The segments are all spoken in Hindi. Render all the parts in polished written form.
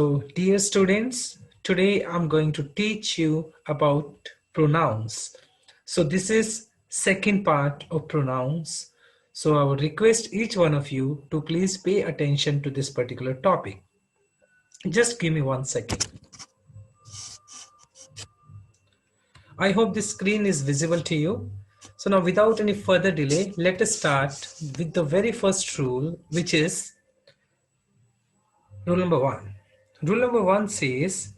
So, dear students, today I'm going to teach you about pronouns. So, this is second part of pronouns. So, I would request each one of you to please pay attention to this particular topic. Just give me 1 second. I hope the screen is visible to you. So, now without any further delay, let us start with the very first rule, which is rule number 1. Rule number 1 says,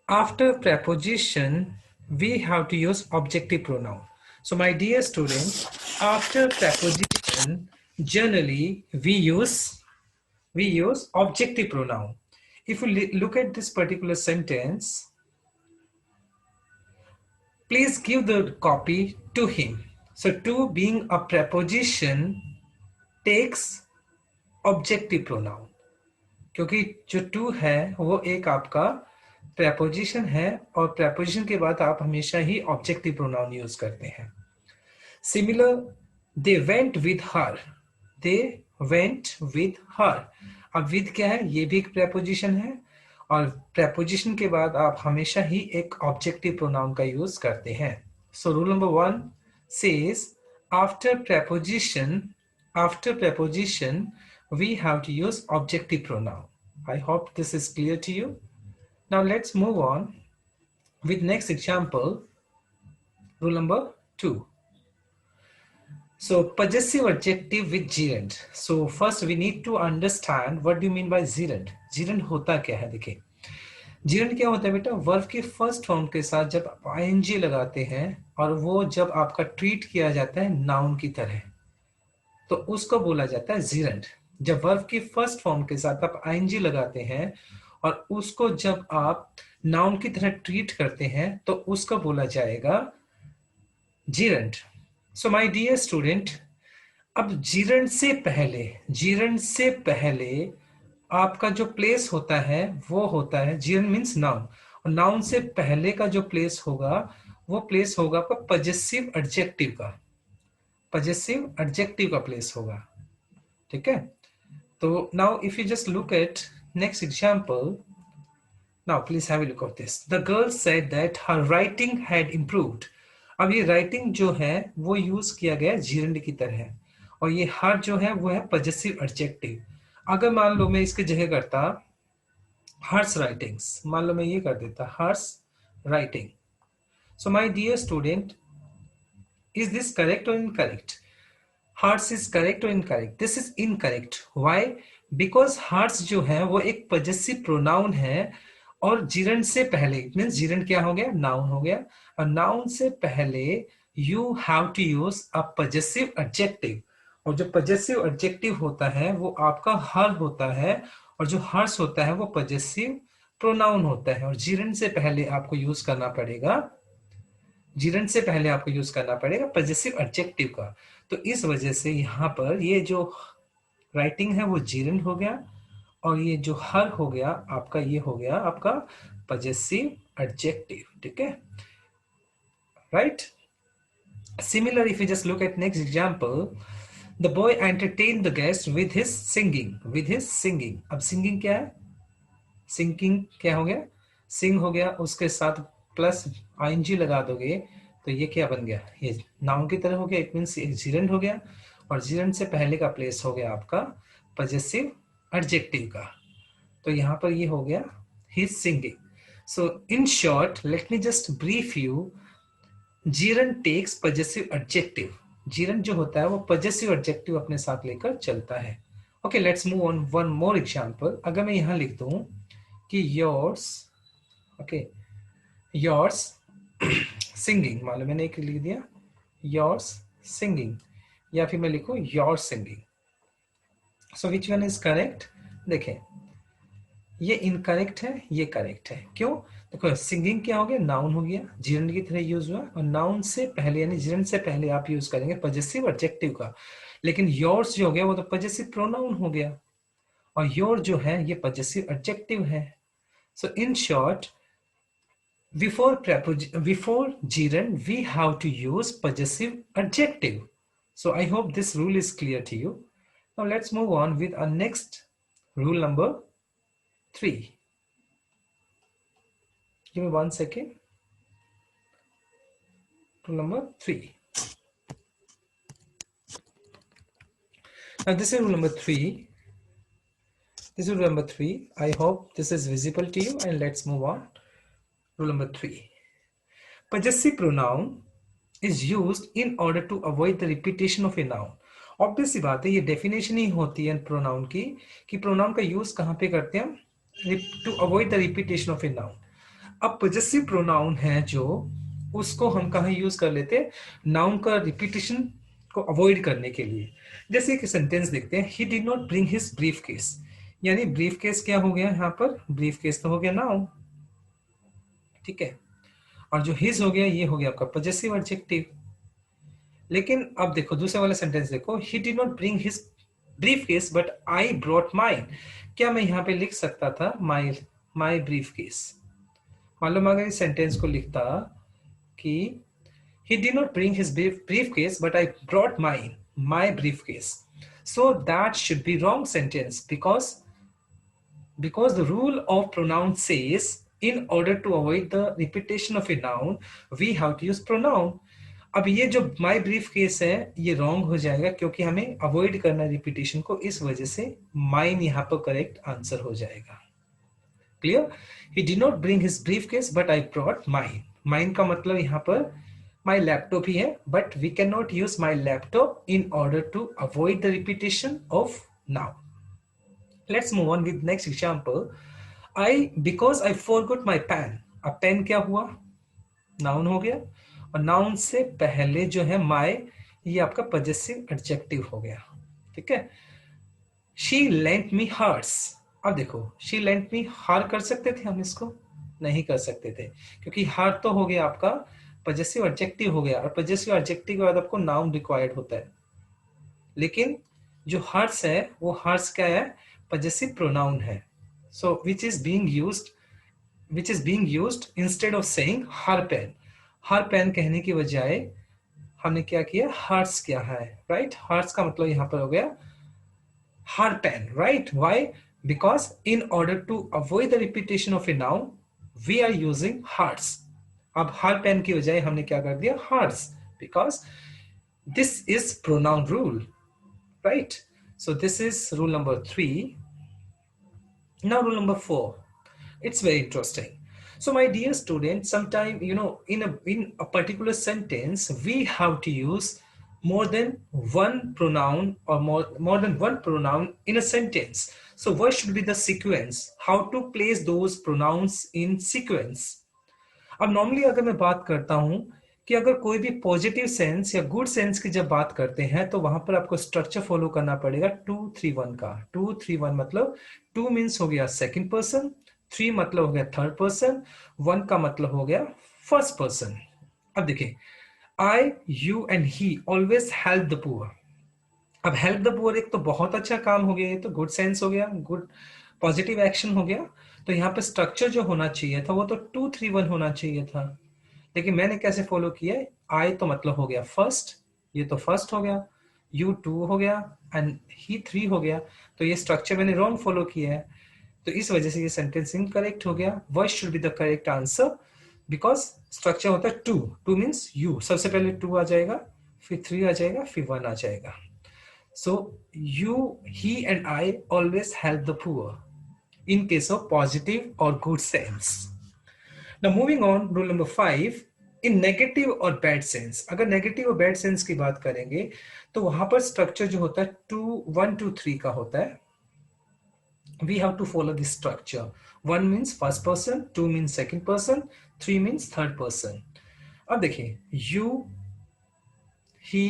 after preposition, we have to use objective pronoun. So my dear student, after preposition, generally we use objective pronoun. If you look at this particular sentence, please give the copy to him. So to being a preposition takes objective pronoun. क्योंकि जो टू है वो एक आपका प्रेपोजिशन है और प्रेपोजिशन के बाद आप हमेशा ही ऑब्जेक्टिव प्रोनाउन यूज करते हैं. Similar, they went with her. They went with her. अब विद क्या है? ये भी एक प्रेपोजिशन है और प्रेपोजिशन के बाद आप हमेशा ही एक ऑब्जेक्टिव प्रोनाउन का यूज करते हैं. So rule number 1 says after preposition we have to use objective pronoun. I hope this is clear to you. Now let's move on with next example. Rule number 2. So possessive adjective with gerund. So first we need to understand what do you mean by gerund. Gerund होता क्या है? देखिए, gerund क्या होता है बेटा? वर्ब के फर्स्ट फॉर्म के साथ जब आप ing लगाते हैं और वो जब आपका ट्रीट किया जाता है नाउन की तरह, तो उसको बोला जाता है gerund. जब वर्ब की फर्स्ट फॉर्म के साथ आप ing लगाते हैं और उसको जब आप नाउन की तरह ट्रीट करते हैं तो उसको बोला जाएगा gerund. So my dear student, अब gerund से पहले आपका जो प्लेस होता है वो होता है gerund मीन्स नाउन, और नाउन से पहले का जो प्लेस होगा वो प्लेस होगा आपका पजेसिव एडजेक्टिव का प्लेस होगा. ठीक है? So now if you just look at next example, now please have a look at this. The girl said that her writing had improved. अब ये writing जो है वो यूज किया गया gerund की तरह और ये her जो है वो है possessive adjective. अगर मान लो मैं इसकी जगह करता hers writings, मान लो मैं ये कर देता hers writing. So my dear student, is this correct or incorrect? Hers is correct or incorrect? This is incorrect. Why? Because hers जो है वो एक possessive pronoun है और gerund से पहले, means gerund क्या हो गया? Noun हो गया. और noun से पहले you have to use a possessive adjective. और जो possessive adjective होता है वो आपका her होता है और जो hers होता है वो possessive pronoun होता है और gerund से पहले आपको यूज करना पड़ेगा possessive adjective का. तो इस वजह से यहाँ पर ये जो राइटिंग है वो gerund हो गया और ये जो हर हो गया आपका, ये हो गया आपका possessive adjective. ठीक है? Right? Similar, if you just look at next example, the boy entertained the guest with his singing. अब singing क्या है? Singing क्या हो गया? Sing हो गया, उसके साथ प्लस ing लगा दोगे तो ये क्या बन गया? ये नाउन की तरह हो गया. इट मींस gerund हो गया और gerund से पहले का प्लेस हो गया आपका possessive adjective का. तो यहाँ पर ये हो गया his singing. So in short, let me just brief you. gerund takes possessive adjective. gerund जो होता है वो possessive adjective अपने साथ लेकर चलता है. Okay, let's move on one more example. अगर मैं यहाँ लिख दूं कि yours singing, मान लो मैंने एक लिख दिया yours singing, या फिर मैं लिखूं your singing. So which one is correct? देखें, ये इनकरेक्ट है, ये करेक्ट है. क्यों? देखो, सिंगिंग क्या हो गया? नाउन हो गया, gerund की तरह यूज हुआ और नाउन से पहले यानी gerund से पहले आप यूज करेंगे possessive adjective का. लेकिन yours जो हो गया वो तो possessive pronoun हो गया और your जो है ये possessive adjective है. So in short, before gerund we have to use possessive adjective. So I hope this rule is clear to you. Now let's move on with our next rule number 3. Give me 1 second. Rule number 3. Now this is rule number 3. This is rule number 3. I hope this is visible to you, and let's move on. Rule number 3. Possessive pronoun is used in order to avoid the repetition of a noun. Obvious सी बात है, ये डेफिनेशन ही होती है प्रोनाउन की कि प्रोनाउन का यूज कहां पे करते हैं हम, to avoid the repetition of a noun. अब पॉजेसिव प्रोनाउन है जो, उसको हम कहां यूज कर लेते हैं, नाउन का रिपीटेशन को अवॉइड करने के लिए. जैसे एक सेंटेंस देखते हैं, he did not bring his brief case. यानी ब्रीफ केस क्या हो गया यहाँ पर, ब्रीफ केस तो हो गया नाउन, ठीक है, और जो हिज हो गया ये हो गया आपका पॉजेसिव एडजेक्टिव. लेकिन अब देखो दूसरे वाला सेंटेंस देखो, he did not bring his brief case but I brought mine. क्या मैं यहाँ पे लिख सकता था माई ब्रीफ केस. मालूम अगर इस सेंटेंस को लिखता कि he did not bring his briefcase but I brought my briefcase, so that should be wrong sentence because the rule of pronoun says in order to avoid the repetition of a noun we have to use pronoun. अब ये जो my briefcase है ये wrong हो जाएगा क्योंकि हमें avoid करना रिपीटेशन को, इस वजह से mine यहाँ पर करेक्ट आंसर हो जाएगा. Clear. he did not bring his briefcase but I brought mine का मतलब यहाँ पर my laptop ही है, but we cannot use my laptop in order to avoid the repetition of noun. Let's move on with next example. Because I forgot my pen. अब pen क्या हुआ, नाउन हो गया, और नाउन से पहले जो है my, ये आपका पॉजेसिव एडजेक्टिव हो गया, ठीक है. she lent me hers. अब देखो she lent me her कर सकते थे हम, इसको नहीं कर सकते थे क्योंकि her तो हो गया आपका पॉजेसिव एडजेक्टिव हो गया, और पॉजेसिव एडजेक्टिव के बाद आपको नाउन रिक्वायर्ड होता है. लेकिन जो हर्स है वो हर्स क्या है, पॉजेसिव प्रोनाउन है. So which is being used instead of saying her pen. Her pen कहने की बजाय हमने क्या किया, हर्स किया है, राइट. हर्स का मतलब यहां पर हो गया her pen, right. Why, because in order to avoid the repetition of a noun we are using hers. अब हर पेन की बजाय हमने क्या कर दिया, hers, because this is pronoun rule, right. So this is rule number 3. Now rule number 4. It's very interesting. So my dear students, sometimes in a particular sentence we have to use more than one pronoun or more than one pronoun in a sentence. So what should be the sequence, how to place those pronouns in sequence. अब नॉर्मली अगर मैं बात करता हूं कि अगर कोई भी पॉजिटिव सेंस या गुड सेंस की जब बात करते हैं तो वहां पर आपको स्ट्रक्चर फॉलो करना पड़ेगा 2-3-1 का. 2-3-1 मतलब 2 मीन्स हो गया सेकंड पर्सन, 3 मतलब हो गया थर्ड पर्सन, 1 का मतलब हो गया फर्स्ट पर्सन. अब देखिए, I you and he always help the poor. अब हेल्प द पुअर एक तो बहुत अच्छा काम हो गया, ये तो गुड सेंस हो गया, गुड पॉजिटिव एक्शन हो गया. तो यहाँ पे स्ट्रक्चर जो होना चाहिए था वो तो 2-3-1 होना चाहिए था, लेकिन मैंने कैसे फॉलो किया है, आई तो मतलब हो गया फर्स्ट, ये तो फर्स्ट हो गया, यू 2 हो गया एंड ही 3 हो गया. तो ये स्ट्रक्चर मैंने रॉन्ग फॉलो किया है, तो इस वजह से ये सेंटेंस इनकरेक्ट हो गया. What should be the correct answer, because structure होता है 2 मीन्स यू, सबसे पहले 2 आ जाएगा, फिर 3 आ जाएगा, फिर 1 आ जाएगा. So you, he and I always help the poor in case of positive और good sense. Now moving on, rule number 5. In negative और बैड सेंस, अगर नेगेटिव और बैड सेंस की बात करेंगे तो वहां पर स्ट्रक्चर जो होता है 1-2-3 का होता है. We have to follow this structure. 1 means first person, 2 means second person, 3 means third person. अब देखिए, you, he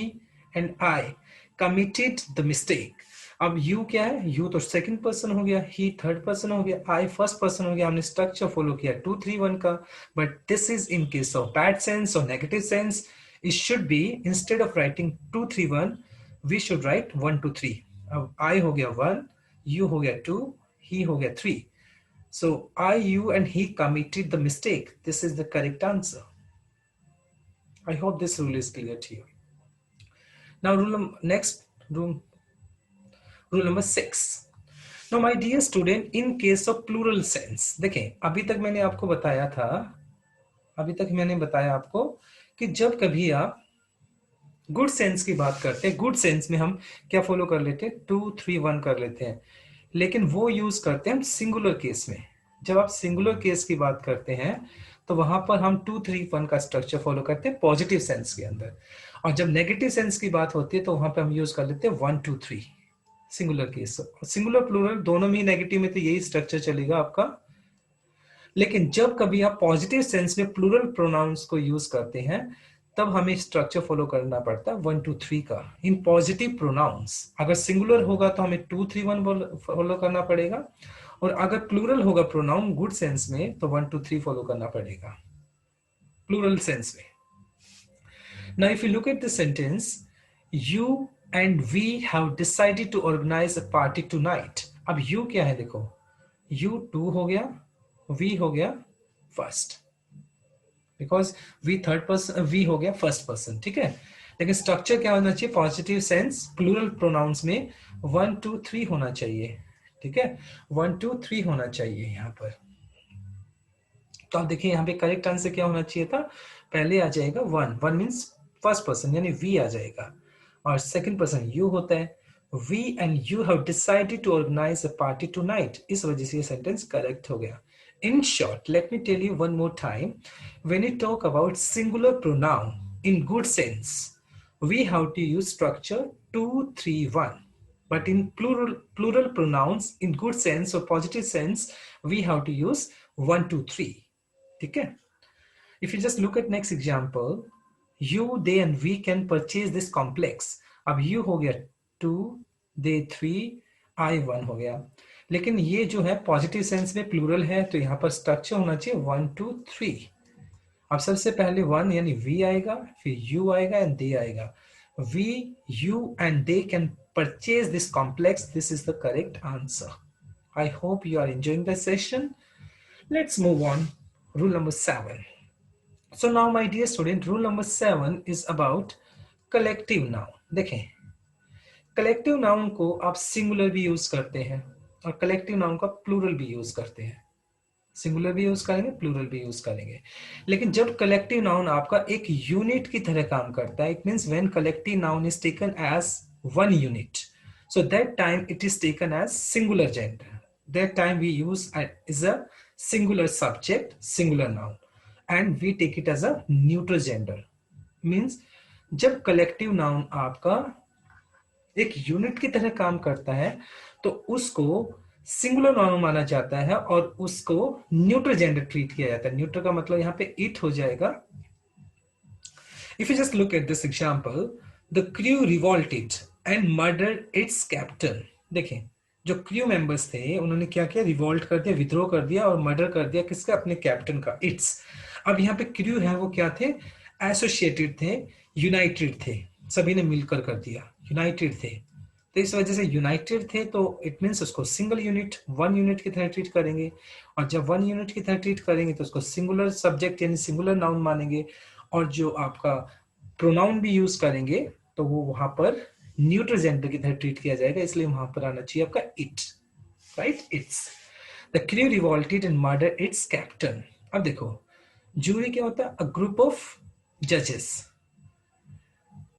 and I committed the mistake. अब you क्या है, you तो सेकंड पर्सन हो गया, he थर्ड पर्सन हो गया, I फर्स्ट पर्सन हो गया. हमने स्ट्रक्चर फॉलो किया 2-3-1 का. But this is in case of bad sense और negative sense. It should be, instead of writing 2-3-1 we should write 1-2-3. अब I हो गया 1, you हो गया 2, he हो गया 3. So I, you and he committed the mistake. This is the correct answer. I hope this rule is clear to you. Now rule number 6. No my dear student, in case of plural sense, देखें अभी तक मैंने आपको बताया था, अभी तक मैंने बताया आपको कि जब कभी आप गुड सेंस की बात करते हैं, गुड सेंस में हम क्या फॉलो कर लेते हैं, 2 3 1 कर लेते हैं, लेकिन वो यूज करते हैं हम सिंगुलर केस में। जब आप सिंगुलर केस की बात करते हैं तो वहां पर हम 2 3 1 का स्ट्रक्चर फॉलो करते हैं पॉजिटिव सेंस के अंदर, और जब नेगेटिव सेंस की बात होती है तो वहां पर हम यूज कर लेते हैं 1 2 3 सिंगुलर केस। सिंगुलर प्लूरल दोनों में नेगेटिव में तो यही स्ट्रक्चर चलेगा आपका, लेकिन जब कभी आप पॉजिटिव सेंस में प्लूरल प्रोनाउंस को यूज करते हैं तब हमें स्ट्रक्चर फॉलो करना पड़ता है 1 2 3 का इन पॉजिटिव प्रोनाउंस। अगर सिंगुलर होगा तो हमें 2 3 1 फॉलो करना पड़ेगा, और अगर प्लूरल होगा प्रोनाउन गुड सेंस में तो 1 2 3 फॉलो करना पड़ेगा प्लूरल सेंस में। Now, if you look at the sentence, you and we have decided to organize a party tonight. अब you क्या है देखो, you two हो गया, we हो गया first, because we third person, we हो गया फर्स्ट पर्सन, ठीक है। लेकिन स्ट्रक्चर क्या होना चाहिए, पॉजिटिव सेंस प्लूरल प्रोनाउंस में 1 2 3 होना चाहिए, ठीक है, 1 2 3 होना चाहिए यहाँ पर। तो आप देखिए यहाँ पे करेक्ट आंसर क्या होना चाहिए था, पहले आ जाएगा one, one means first person यानी वी आ जाएगा, और सेकंड पर्सन यू होता है। We and you have decided to organise a party tonight, इस वजह से ये सेंटेंस करेक्ट हो गया। In short, let me tell you one more time. When you talk about singular pronoun in good sense, we have to use structure 2 3 1. But in plural pronouns in good sense or positive sense, we have to use 1 2 3. Okay? If you just look at next example, you, they and we can purchase this complex. अब you हो गया 2, they 3, I 1 हो गया, लेकिन ये जो है पॉजिटिव सेंस में प्लूरल है तो यहाँ पर स्ट्रक्चर होना चाहिए 1 2 3। अब सबसे पहले वन यानी वी आएगा, फिर यू आएगा एंड दे आएगा। We, you and they can purchase this complex, this is the correct answer. I hope you are enjoying the session. Let's move on, rule number 7। So now my dear student, rule number 7 is about collective noun। देखें कलेक्टिव नाउन को आप सिंगुलर भी यूज करते हैं और कलेक्टिव नाउन का प्लूरल भी यूज करते हैं, सिंगुलर भी यूज करेंगे प्लूरल भी यूज करेंगे। लेकिन जब कलेक्टिव नाउन आपका एक यूनिट की तरह काम करता है, it means when collective noun is taken as one unit, so that time it is taken as singular gender, that time we use is a singular subject singular noun and we take it as a neutral gender। means जब कलेक्टिव नाउन आपका एक यूनिट की तरह काम करता है तो उसको सिंगुलर नाउन माना जाता है और उसको न्यूट्रल जेंडर ट्रीट किया जाता है। न्यूट्रल का मतलब यहाँ पे इट हो जाएगा। If you just look at this example, the crew revolted and murdered its captain. देखें जो क्रू मेंबर्स थे उन्होंने क्या किया, रिवॉल्ट कर दिया, विद्रोह कर दिया और मर्डर कर दिया किसका, अपने कैप्टन का, इट्स। अब यहाँ पे क्रू है वो क्या थे, एसोसिएटेड थे, यूनाइटेड थे, सभी ने मिलकर कर दिया, यूनाइटेड थे। तो इस वजह से यूनाइटेड थे तो इट मीन्स उसको सिंगल यूनिट, वन यूनिट की तरह ट्रीट करेंगे, और जब वन यूनिट की तरह ट्रीट करेंगे तो उसको सिंगुलर सब्जेक्ट यानी सिंगुलर नाउन मानेंगे, और जो आपका प्रोनाउन भी यूज करेंगे तो वो वहां पर न्यूट्रल जेंडर की तरह ट्रीट किया जाएगा, इसलिए वहां पर आना चाहिए आपका it, right, its. The crew revolted and murder its captain. अब देखो जूरी क्या होता है, अ ग्रुप ऑफ जजेस।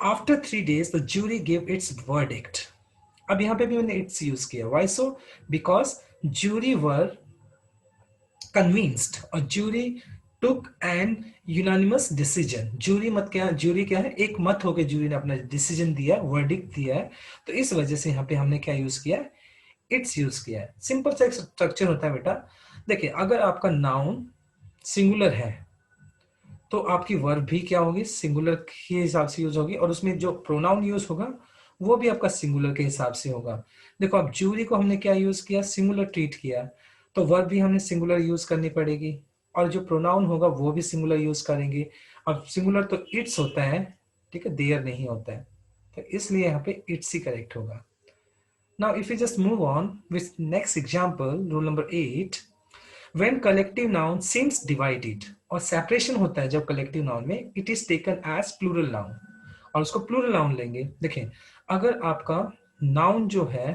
After 3 days, the jury gave its verdict. अब यहां पे भी मैंने इट्स यूज किया, why so? Because jury were convinced और jury took an unanimous decision। jury क्या है, एक मत होकर jury ने अपना डिसीजन दिया, वर्डिक्ट दिया है, तो इस वजह से यहाँ पे हमने क्या यूज किया, इट्स यूज किया है। सिंपल सा स्ट्रक्चर होता है बेटा। देखिए अगर आपका नाउन सिंगुलर है तो आपकी वर्ब भी क्या होगी, सिंगुलर के हिसाब से यूज होगी, और उसमें जो प्रोनाउन यूज होगा वो भी आपका सिंगुलर के हिसाब से होगा। देखो अब जूरी को हमने क्या यूज किया, सिंगुलर ट्रीट किया, तो वर्ब भी हमने सिंगुलर यूज करनी पड़ेगी, और जो प्रोनाउन होगा वो भी सिंगुलर यूज करेंगे। अब सिंगुलर तो इट्स होता है, ठीक है, देयर नहीं होता है, तो इसलिए यहाँ पे इट्स ही करेक्ट होगा। Now if you just move on with next example, rule number 8। When collective noun seems divided, और सेपरेशन होता है जब कलेक्टिव नाउन में, it is taken as plural noun, और उसको प्लूरल नाउन लेंगे। देखें अगर आपका नाउन जो है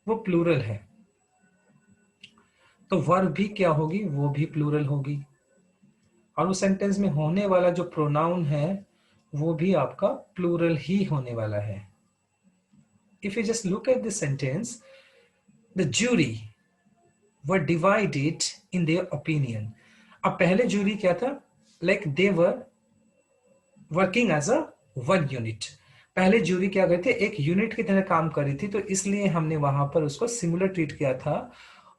वो प्लूरल है, तो वर्ब भी क्या होगी, वो भी प्लूरल होगी, और उस सेंटेंस में होने वाला जो प्रोनाउन है वो भी आपका प्लूरल ही होने वाला है। If you just look at this sentence, the jury were divided in their opinion. अब पहले ज्यूरी क्या था, like they were working as a one unit. पहले ज्यूरी क्या करते, एक यूनिट की तरह काम कर रही थी, तो इसलिए हमने वहां पर उसको सिंगुलर ट्रीट किया था।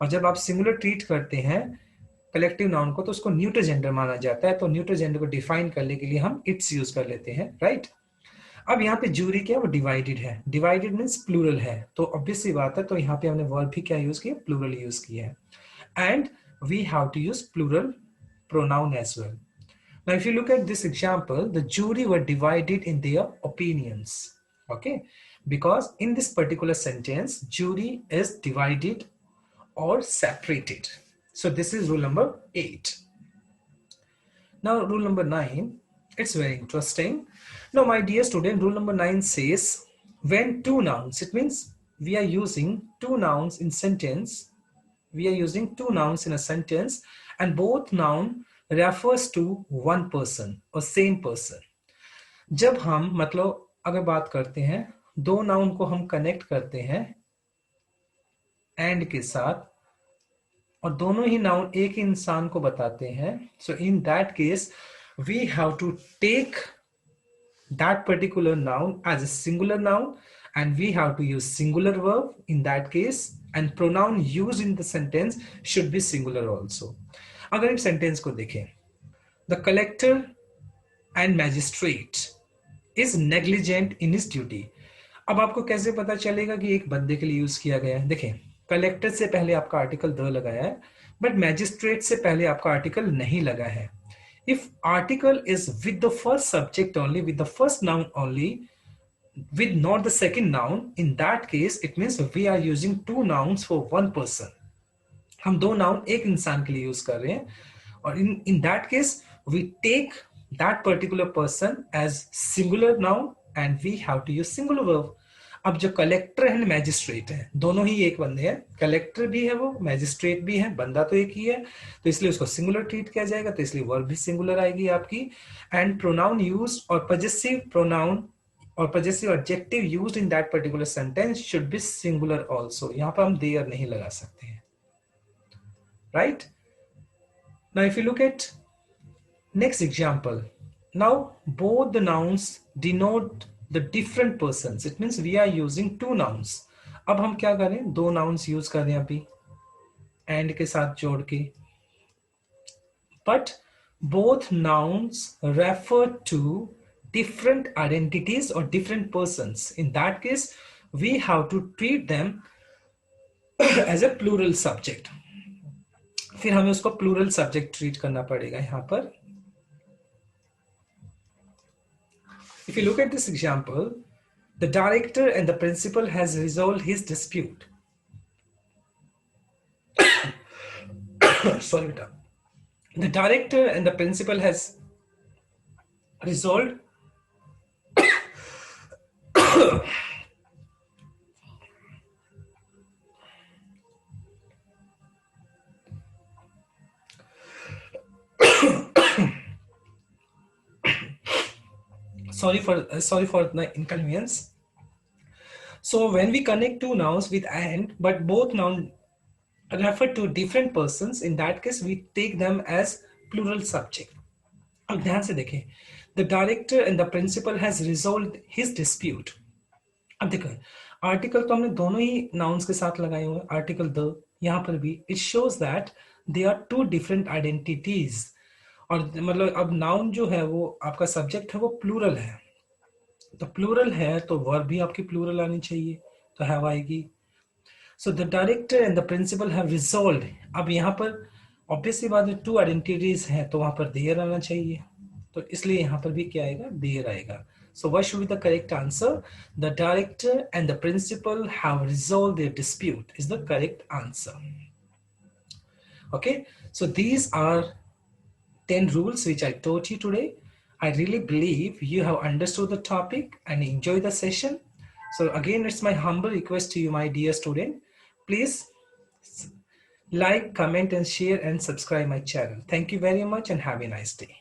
और जब आप सिंगुलर ट्रीट करते हैं कलेक्टिव नाउन को, तो उसको न्यूट्रल जेंडर माना जाता है। तो न्यूट्रल जेंडर को डिफाइन करने के लिए हम इट्स यूज कर लेते हैं, राइट। अब यहाँ पे ज्यूरी क्या है, वो डिवाइडेड है। डिवाइडेड मीन्स प्लूरल है, तो ऑब्वियस सी बात है, तो यहाँ पे हमने वर्ब भी क्या यूज किया, प्लूरल यूज किया है। And we have to use plural pronoun as well. Now, if you look at this example, the jury were divided in their opinions. Okay, because in this particular sentence, jury is divided or separated. So this is rule number 8. Now, rule number 9, it's very interesting. Now, my dear student, rule number 9 says when two nouns, it means we are using two nouns in sentence. We are using two nouns in a sentence and both noun refers to one person or same person. जब हम मतलब अगर बात करते हैं, दो नाउन को हम कनेक्ट करते हैं एंड के साथ, और दोनों ही नाउन एक ही इंसान को बताते हैं, so in that case we have to take that particular noun as a singular noun and we have to use singular verb in that case, and pronoun used in the sentence should be singular also. अगर इस सेंटेंस को देखें, the collector and magistrate is negligent in his duty. अब आपको कैसे पता चलेगा कि एक बंदे के लिए यूज किया गया है? देखें, कलेक्टर से पहले आपका आर्टिकल द लगाया है, बट मैजिस्ट्रेट से पहले आपका आर्टिकल नहीं लगा है। If article is with the first subject only, with the first noun only, with not the second noun, in that case it means we are using two nouns for one person. हम दो नाउन एक इंसान के लिए यूज कर रहे हैं, और in that case we take that particular person as singular noun and we have to use singular verb. अब जो कलेक्टर है मैजिस्ट्रेट है, दोनों ही एक बंदे हैं, कलेक्टर भी है वो, मैजिस्ट्रेट भी है, बंदा तो एक ही है, तो इसलिए उसको सिंगुलर ट्रीट किया जाएगा, तो इसलिए वर्ब भी सिंगुलर आएगी आपकी। एंड प्रोनाउन यूज्ड और पजेसिव प्रोनाउन और possessive adjective used in that particular sentence should be singular also. यहां पर हम देयर नहीं लगा सकते हैं, right. Now if you look at next example, now both the nouns denote the different persons, it means we are using two nouns. अब हम क्या करें, दो nouns यूज कर रहे हैं अभी and के साथ जोड़ के, but both nouns refer to different identities or different persons. In that case we have to treat them as a plural subject. फिर हमें उसको plural subject treat करना पड़ेगा यहाँ पर। If you look at this example, the director and the principal has resolved his dispute. Sorry, beta. The director and the principal has resolved sorry for the inconvenience. So when we connect two nouns with and, but both nouns refer to different persons, in that case we take them as plural subject. अब ध्यान से देखें, the director and the principal has resolved his dispute. अब देखो, आर्टिकल तो हमने दोनों ही नाउन्स के साथ लगाए हुए, आर्टिकल द, यहाँ पर भी it shows that they are two different identities. और मतलब अब नाउन जो है वो आपका सब्जेक्ट है वो प्लूरल है, तो प्लूरल है तो वर्ब भी आपकी प्लूरल आनी चाहिए, तो हैव आएगी। So the director and the principal have resolved, अब यहाँ पर ऑब्वियसली बात है टू आइडेंटिटीज हैं, तो वहां पर देयर आना चाहिए, तो इसलिए यहाँ पर भी क्या आएगा, देयर आएगा। So what should be the correct answer? The director and the principal have resolved their dispute is the correct answer. Okay, so these are 10 rules which I taught you today. I really believe you have understood the topic and enjoyed the session. So again, it's my humble request to you, my dear student, please Like, comment, and share, and subscribe my channel. Thank you very much and have a nice day.